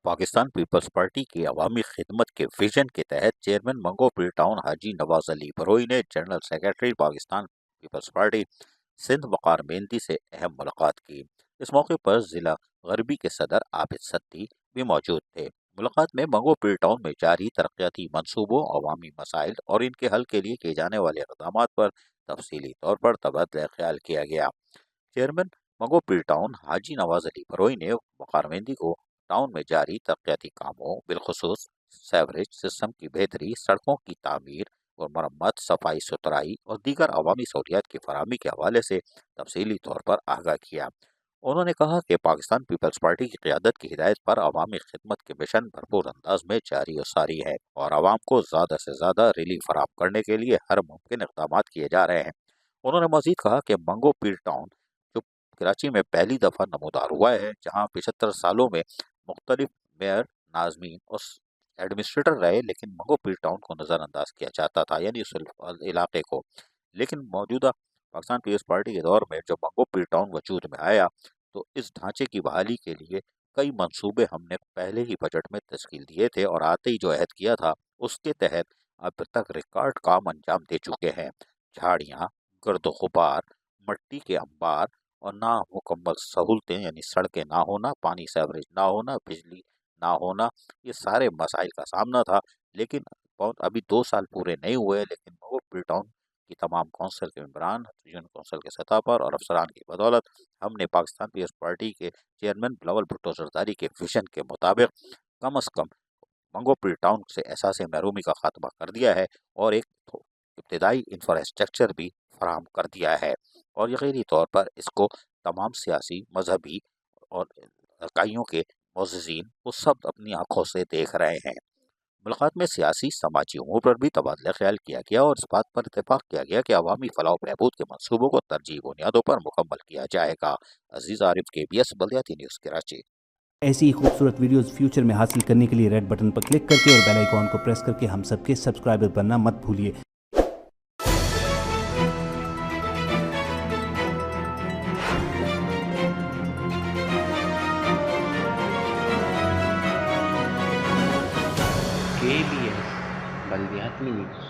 Pakistan peoples party की अवामी खिदमत के विजन के तहत चेयरमैन मंगो पीर टाउन हाजी नवाज अली बरोई ने general secretary Pakistan peoples party Sindh Waqar Mehdi से अहम मुलाकात की। इस मौके पर ज़िला गरबी के सदर आबिद सत्ती भी मौजूद थे। मुलाकात में मंगो पीर टाउन में जारी तरक्याती मंसूबों, अवामी मसाइल और इनके हल के लिए किए जाने वाले इक़दामात पर तफसीली तौर पर तबादला ख्याल किया गया। चेयरमैन मंगो पीर टाउन हाजी नवाज अली बरोई ने वक़ार मेहंदी को टाउन में जारी तरक्याती कामों, बिलखुसूस सेवरेज सिस्टम की बेहतरी, सड़कों की तामीर और मरम्मत, सफाई सुथराई और दीगर अवामी सहूलियात की फराहमी के हवाले से तफसीली तौर पर आगाह किया। उन्होंने कहा कि पाकिस्तान पीपल्स पार्टी की क़यादत की हिदायत पर अवामी खिदमत के मिशन भरपूर अंदाज में जारी और सारी है और आवाम को ज़्यादा से ज़्यादा रिलीफ फराहम करने के लिए हर मुमकिन इक़दाम किए जा रहे हैं। उन्होंने मजीद कहा कि मंगो पीर टाउन जो कराची में पहली दफ़ा नमूदार हुआ है, जहाँ 75 सालों में मुख्तलिफ मेयर, नाजमीन और एडमिनिस्ट्रेटर रहे, लेकिन मंगो पीर टाउन को नज़रअंदाज किया जाता था, यानी उस इलाके को। लेकिन मौजूदा पाकिस्तान पीपल्स पार्टी के दौर में जब मंगो पीर टाउन वजूद में आया, तो इस ढांचे की बहाली के लिए कई मंसूबे हमने पहले ही बजट में तश्कील दिए थे और आते ही जो अहद किया था, उसके तहत अब तक रिकॉर्ड काम अंजाम दे चुके हैं। झाड़ियाँ, गर्द गुबार, मिट्टी के अंबार और ना मुकम्मल सहूलतें यानी सड़कें ना होना, पानी सेवरेज ना होना, बिजली ना होना, ये सारे मसाइल का सामना था। लेकिन बहुत अभी 2 साल पूरे नहीं हुए, लेकिन मंगो पीर टाउन की तमाम कौंसिल के मेंबरान, यूनियन कौंसिल के सतह पर और अफसरान की बदौलत हमने पाकिस्तान पीपल्स पार्टी के चेयरमैन बिलावल भुट्टो जरदारी के विजन के मुताबिक कम अज़ कम मंगो पीर टाउन से एहसास महरूमी का खात्मा कर दिया है और एक इब्तदाई इंफ्रास्ट्रक्चर भी फराहम कर दिया है और यकीनी तौर पर इसको तमाम सियासी, मजहबी और इकाइयों के मुअज़्ज़िज़ीन वो सब अपनी आंखों से देख रहे हैं। मुलाकात में सियासी, समाजी उमूर पर भी तबादला ख्याल किया गया और इस बात पर इत्तेफाक किया गया कि अवामी फलाह व बहबूद के मंसूबों को तरजीही बुनियादों पर मुकम्मल किया जाएगा। अजीज आरिफ, KBS बल्दियाती न्यूज़, कराची। ऐसी ही खूबसूरत वीडियोस फ्यूचर में हासिल करने के लिए रेड बटन पर क्लिक करके और बेल आइकॉन को प्रेस करके हम सबके सब्सक्राइबर बनना मत भूलिए। KBS बल्दियाती न्यूज़।